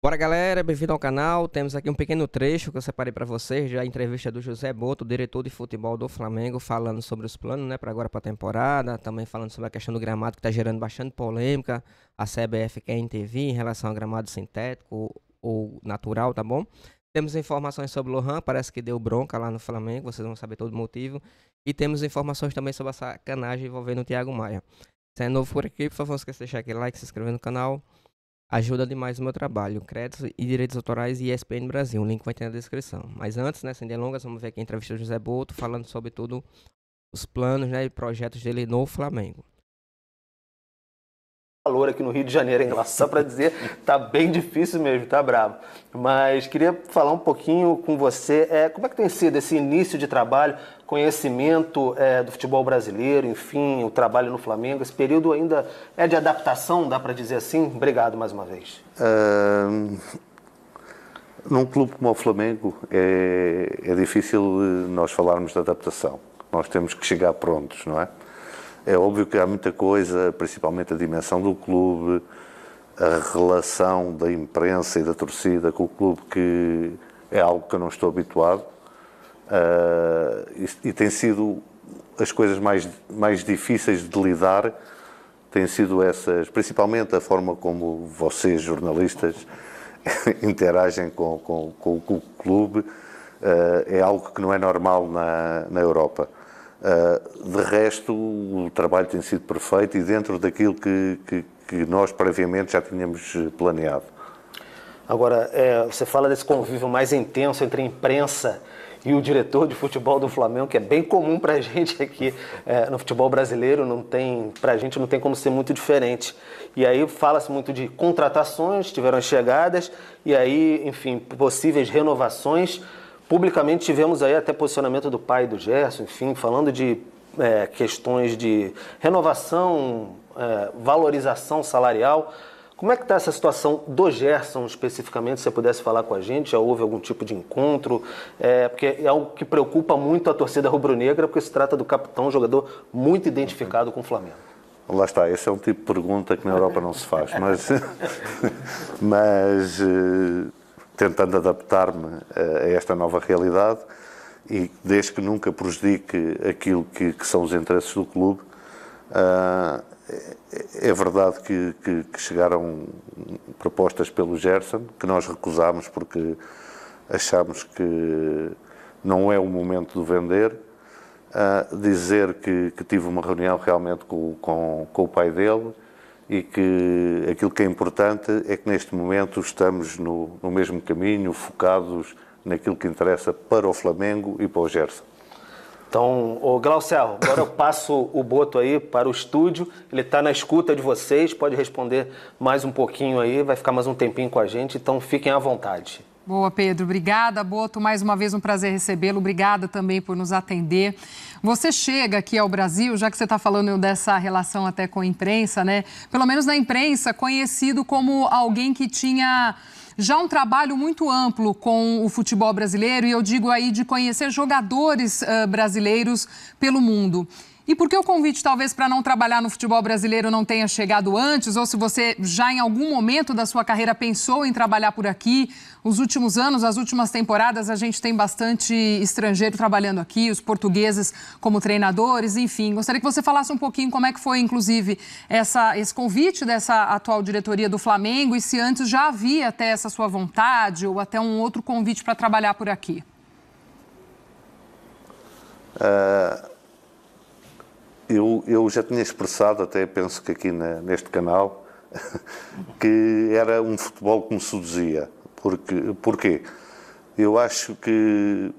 Bora, galera, bem-vindo ao canal. Temos aqui um pequeno trecho que eu separei para vocês da entrevista do José Boto, diretor de futebol do Flamengo, falando sobre os planos, né, para agora para a temporada, também falando sobre a questão do gramado que está gerando bastante polêmica. A CBF quer intervir em relação ao gramado sintético ou natural, tá bom? Temos informações sobre o Lohan, parece que deu bronca lá no Flamengo, vocês vão saber todo o motivo. E temos informações também sobre a sacanagem envolvendo o Thiago Maia. Se é novo por aqui, por favor, não esqueça de deixar aquele like, se inscrever no canal. Ajuda demais o meu trabalho. Créditos e direitos autorais e ESPN Brasil. O link vai ter na descrição. Mas antes, né, sem delongas, vamos ver aqui a entrevista do José Boto falando sobre tudo os planos, né, e projetos dele no Flamengo. Calor aqui no Rio de Janeiro, hein? Só para dizer, tá bem difícil mesmo, tá bravo. Mas queria falar um pouquinho com você, como é que tem sido esse início de trabalho, conhecimento do futebol brasileiro, enfim, o trabalho no Flamengo, esse período ainda é de adaptação, dá para dizer assim? Obrigado mais uma vez. Num clube como o Flamengo é difícil nós falarmos de adaptação. Nós temos que chegar prontos, não é? É óbvio que há muita coisa, principalmente a dimensão do clube, a relação da imprensa e da torcida com o clube, que é algo que eu não estou habituado. E tem sido as coisas mais difíceis de lidar, têm sido essas, principalmente a forma como vocês, jornalistas, interagem com o clube, é algo que não é normal na Europa. De resto, o trabalho tem sido perfeito e dentro daquilo que nós previamente já tínhamos planeado. Agora, você fala desse convívio mais intenso entre a imprensa e o diretor de futebol do Flamengo, que é bem comum para a gente aqui no futebol brasileiro, para a gente não tem como ser muito diferente. E aí fala-se muito de contratações, tiveram as chegadas, e aí, enfim, possíveis renovações. Publicamente tivemos aí até posicionamento do pai do Gerson, enfim, falando de questões de renovação, valorização salarial. Como é que está essa situação do Gerson especificamente, se você pudesse falar com a gente? Já houve algum tipo de encontro? Porque é algo que preocupa muito a torcida rubro-negra, porque se trata do capitão, um jogador muito identificado com o Flamengo. Lá está, esse é um tipo de pergunta que na Europa não se faz, mas tentando adaptar-me a esta nova realidade e desde que nunca prejudique aquilo que são os interesses do clube. É verdade que chegaram propostas pelo Gerson, que nós recusámos porque achamos que não é o momento de vender. Dizer que tive uma reunião realmente com o pai dele e que aquilo que é importante é que neste momento estamos no mesmo caminho, focados naquilo que interessa para o Flamengo e para o Gerson. Então, Glaucial, agora eu passo o Boto aí para o estúdio, ele está na escuta de vocês, pode responder mais um pouquinho aí, vai ficar mais um tempinho com a gente, então fiquem à vontade. Boa, Pedro. Obrigada, Boto. Mais uma vez um prazer recebê-lo. Obrigada também por nos atender. Você chega aqui ao Brasil, já que você está falando dessa relação até com a imprensa, né? Pelo menos na imprensa, conhecido como alguém que tinha já um trabalho muito amplo com o futebol brasileiro, e eu digo aí de conhecer jogadores brasileiros pelo mundo. E por que o convite, talvez, para não trabalhar no futebol brasileiro não tenha chegado antes? Ou se você já em algum momento da sua carreira pensou em trabalhar por aqui? Os últimos anos, as últimas temporadas, a gente tem bastante estrangeiro trabalhando aqui, os portugueses como treinadores, enfim. Gostaria que você falasse um pouquinho como é que foi, inclusive, esse convite dessa atual diretoria do Flamengo e se antes já havia até essa sua vontade ou até um outro convite para trabalhar por aqui. Eu já tinha expressado, até penso que aqui neste canal, que era um futebol que me seduzia. Porquê? Eu acho que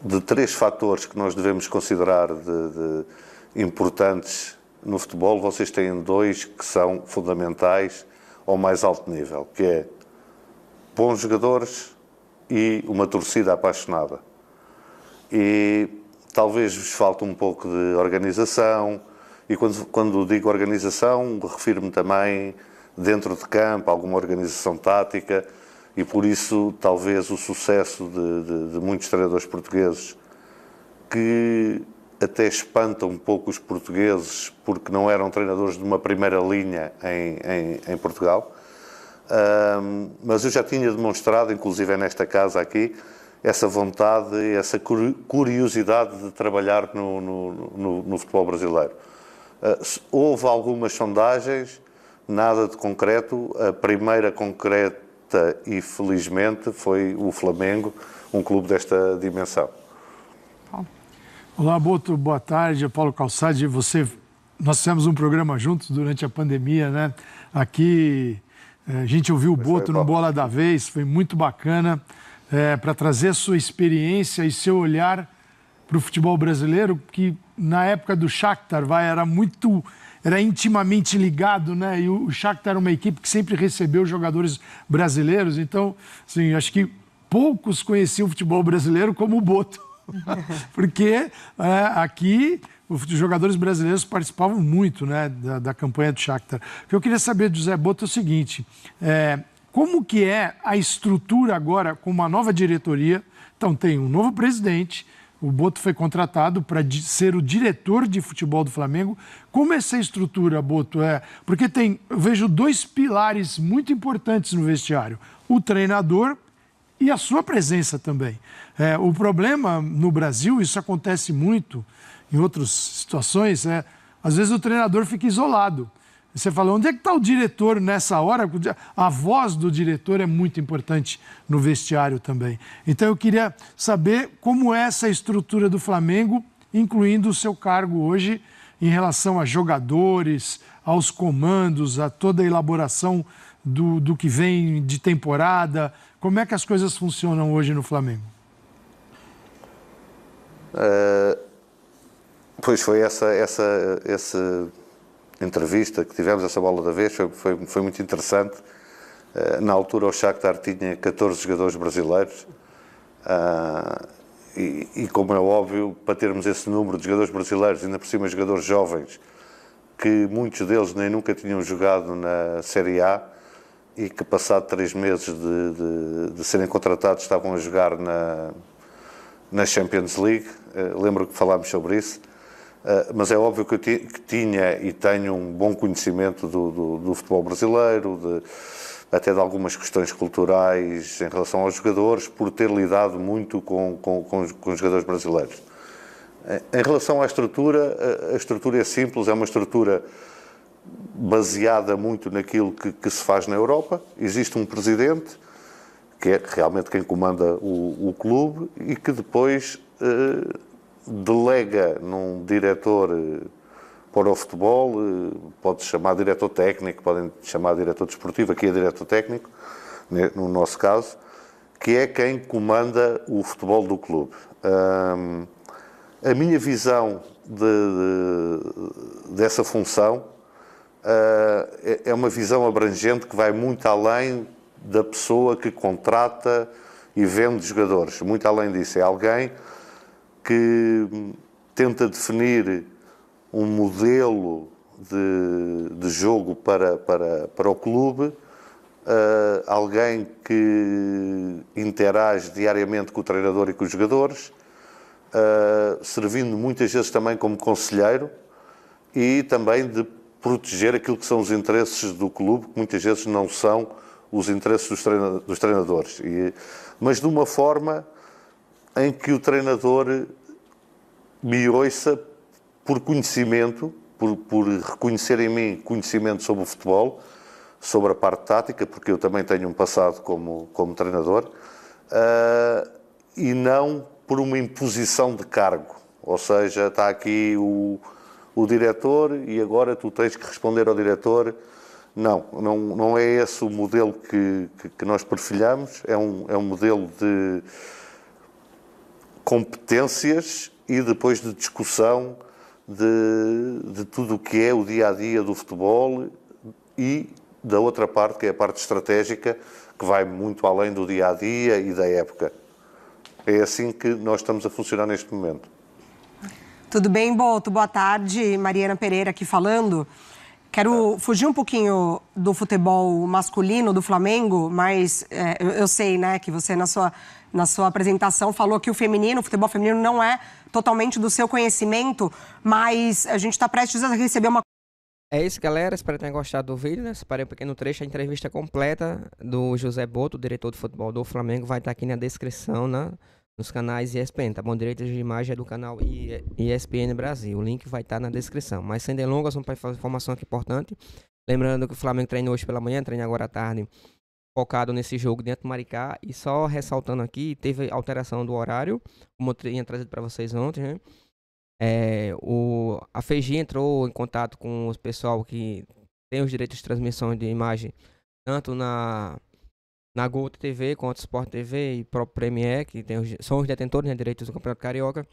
de 3 fatores que nós devemos considerar de importantes no futebol, vocês têm 2 que são fundamentais ao mais alto nível, que é bons jogadores e uma torcida apaixonada. E talvez vos falte um pouco de organização, e quando digo organização, refiro-me também dentro de campo, alguma organização tática, e por isso talvez o sucesso de muitos treinadores portugueses, que até espanta um pouco os portugueses, porque não eram treinadores de uma primeira linha em Portugal, mas eu já tinha demonstrado, inclusive nesta casa aqui, essa vontade, essa curiosidade de trabalhar no futebol brasileiro. Houve algumas sondagens, nada de concreto. A primeira concreta, e felizmente, foi o Flamengo, um clube desta dimensão. Olá, Boto, boa tarde. Paulo Calçade, nós fizemos um programa juntos durante a pandemia, né? Aqui a gente ouviu o Boto no Bola da Vez, foi muito bacana, para trazer a sua experiência e seu olhar para o futebol brasileiro, que na época do Shakhtar era intimamente ligado, né? E o Shakhtar era uma equipe que sempre recebeu jogadores brasileiros, então, assim, acho que poucos conheciam o futebol brasileiro como o Boto, porque aqui os jogadores brasileiros participavam muito, né, da campanha do Shakhtar. O que eu queria saber do Zé Boto é o seguinte, como que é a estrutura agora com uma nova diretoria? Então tem um novo presidente, o Boto foi contratado para ser o diretor de futebol do Flamengo. Como é essa estrutura, Boto? Porque eu vejo dois pilares muito importantes no vestiário, o treinador e a sua presença também. O problema no Brasil, isso acontece muito em outras situações, às vezes o treinador fica isolado. Você fala, onde é que está o diretor nessa hora? A voz do diretor é muito importante no vestiário também. Então eu queria saber como é essa estrutura do Flamengo, incluindo o seu cargo hoje em relação a jogadores, aos comandos, a toda a elaboração do que vem de temporada. Como é que as coisas funcionam hoje no Flamengo? Pois foi essa entrevista que tivemos, essa bola da vez, foi muito interessante. Na altura o Shakhtar tinha 14 jogadores brasileiros e como é óbvio, para termos esse número de jogadores brasileiros, ainda por cima jogadores jovens, que muitos deles nem nunca tinham jogado na Série A e que passado 3 meses de serem contratados estavam a jogar na Champions League. Lembro que falámos sobre isso. Mas é óbvio que eu tinha e tenho um bom conhecimento do futebol brasileiro, até de algumas questões culturais em relação aos jogadores, por ter lidado muito com os jogadores brasileiros. Em relação à estrutura, a estrutura é simples, é uma estrutura baseada muito naquilo que se faz na Europa. Existe um presidente, que é realmente quem comanda o clube, e que depois delega num diretor para o futebol, pode-se chamar diretor técnico, podem chamar diretor desportivo, aqui é diretor técnico, no nosso caso, que é quem comanda o futebol do clube. A minha visão dessa função é uma visão abrangente que vai muito além da pessoa que contrata e vende jogadores. Muito além disso, é alguém que tenta definir um modelo de jogo para o clube, alguém que interage diariamente com o treinador e com os jogadores, servindo muitas vezes também como conselheiro e também de proteger aquilo que são os interesses do clube, que muitas vezes não são os interesses dos treinadores. Mas de uma forma em que o treinador me ouça por conhecimento, por reconhecer em mim conhecimento sobre o futebol, sobre a parte tática, porque eu também tenho um passado como treinador, e não por uma imposição de cargo. Ou seja, está aqui o diretor e agora tu tens que responder ao diretor. Não é esse o modelo que nós perfilhamos, é um modelo de competências e depois de discussão de tudo o que é o dia-a-dia do futebol e da outra parte, que é a parte estratégica, que vai muito além do dia-a-dia e da época. É assim que nós estamos a funcionar neste momento. Tudo bem, Boto? Boa tarde. Mariana Pereira aqui falando. Quero fugir um pouquinho do futebol masculino do Flamengo, mas eu sei, né, que você na sua apresentação falou que o futebol feminino não é totalmente do seu conhecimento, mas a gente está prestes a receber uma É isso, galera. Espero que tenham gostado do vídeo, né? Separei um pequeno trecho. A entrevista completa do José Boto, diretor de futebol do Flamengo, vai estar aqui na descrição, nos canais ESPN, tá bom? Direitos de imagem é do canal ESPN Brasil. O link vai estar na descrição. Mas sem delongas, vamos para a informação aqui importante. Lembrando que o Flamengo treinou hoje pela manhã, treina agora à tarde, focado nesse jogo dentro do Maricá. E só ressaltando aqui, teve alteração do horário, como eu tinha trazido para vocês ontem, né? A FEG entrou em contato com o pessoal que tem os direitos de transmissão de imagem, tanto na Gol TV quanto Sport TV e próprio Premier, que são os detentores, né, direitos do Campeonato Carioca,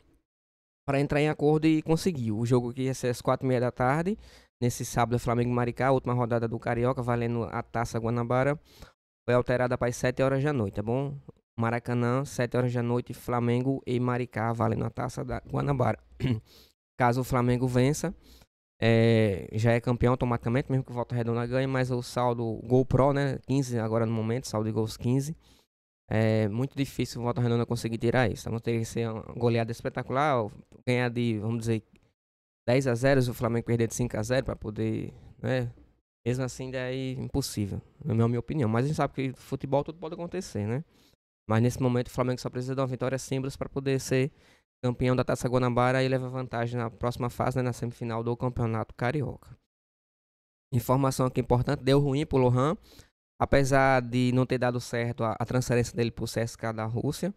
para entrar em acordo e conseguir. O jogo que ia ser às 4h30 da tarde, nesse sábado, Flamengo e Maricá, última rodada do Carioca, valendo a Taça Guanabara, foi alterada para as 7h da noite, tá bom? Maracanã, 7h da noite, Flamengo e Maricá, valendo a Taça da Guanabara. Caso o Flamengo vença, já é campeão automaticamente, mesmo que o Volta Redonda ganhe, mas o saldo Gol Pro, né, 15 agora no momento, saldo de gols 15. É muito difícil o Volta Redonda conseguir tirar isso. Então teria que ser uma goleada espetacular, ganhar de, vamos dizer, 10-0, o Flamengo perder de 5-0 para poder, né, mesmo assim daí impossível, na minha opinião. Mas a gente sabe que no futebol tudo pode acontecer, né? Mas nesse momento o Flamengo só precisa de uma vitória simples para poder ser campeão da Taça Guanabara e leva vantagem na próxima fase, né, na semifinal do Campeonato Carioca. Informação aqui importante, deu ruim pro Lohan, apesar de não ter dado certo a transferência dele pro CSKA da Rússia.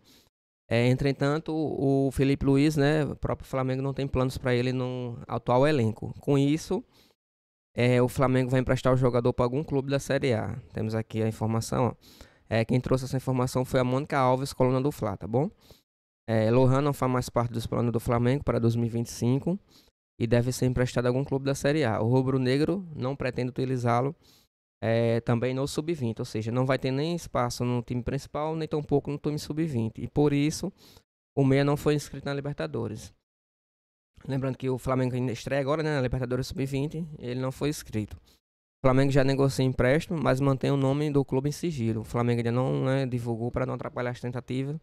Entretanto, o Felipe Luiz, né, o próprio Flamengo não tem planos para ele no atual elenco. Com isso, o Flamengo vai emprestar o jogador para algum clube da Série A. Temos aqui a informação, ó. Quem trouxe essa informação foi a Mônica Alves, coluna do Fla, tá bom? Lohan não faz mais parte dos planos do Flamengo para 2025 e deve ser emprestado a algum clube da Série A. O rubro-negro não pretende utilizá-lo também no sub-20, ou seja, não vai ter nem espaço no time principal, nem tampouco no time sub-20. E por isso, o meia não foi inscrito na Libertadores. Lembrando que o Flamengo ainda estreia agora, né, na Libertadores sub-20, ele não foi inscrito. O Flamengo já negocia empréstimo, mas mantém o nome do clube em sigilo. O Flamengo ainda não, né, divulgou para não atrapalhar as tentativas.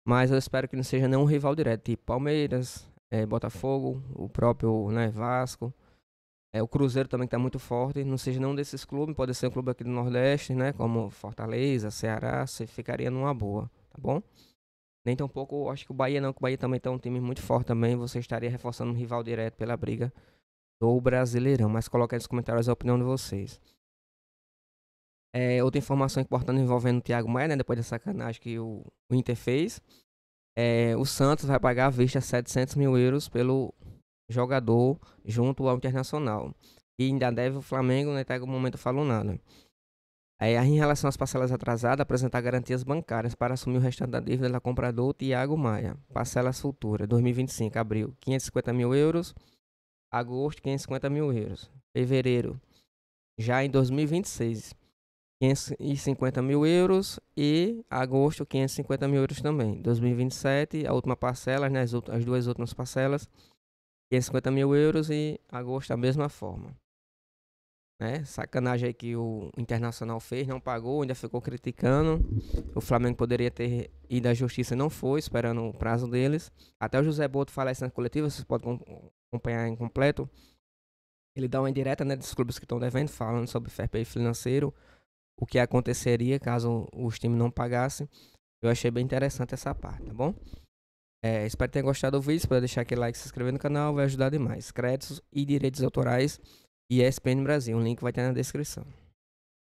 Mas eu espero que não seja nenhum rival direto, tipo Palmeiras, Botafogo, o próprio, né, Vasco. O Cruzeiro também está muito forte. Não seja nenhum desses clubes, pode ser um clube aqui do Nordeste, né, como Fortaleza, Ceará, você ficaria numa boa, tá bom? Nem tão pouco, acho que o Bahia não, que o Bahia também tá um time muito forte também. Você estaria reforçando um rival direto pela briga do Brasileirão, mas coloque aí nos comentários a opinião de vocês. Outra informação importante envolvendo o Thiago Maia, né, depois da sacanagem que o Inter fez, o Santos vai pagar à vista 700 mil euros pelo jogador junto ao Internacional. E ainda deve o Flamengo, né, até algum momento falou nada. Em relação às parcelas atrasadas, apresentar garantias bancárias para assumir o restante da dívida da comprador Thiago Maia. Parcelas futuras, 2025, abril, 550 mil euros. Agosto, 550 mil euros. Fevereiro, já em 2026, 550 mil euros. E agosto, 550 mil euros também. 2027, a última parcela, né, as duas últimas parcelas, 550 mil euros. E agosto, da mesma forma. Sacanagem aí que o Internacional fez, não pagou, ainda ficou criticando. O Flamengo poderia ter ido à justiça e não foi, esperando o prazo deles. Até o José Boto fala isso na coletiva, vocês podem acompanhar em completo. Ele dá uma indireta, né, dos clubes que estão devendo, falando sobre fair play financeiro, o que aconteceria caso os times não pagassem. Eu achei bem interessante essa parte, tá bom? Espero que tenham gostado do vídeo. Se puder deixar aquele like e se inscrever no canal, vai ajudar demais. Créditos e direitos autorais e ESPN Brasil. O link vai estar na descrição.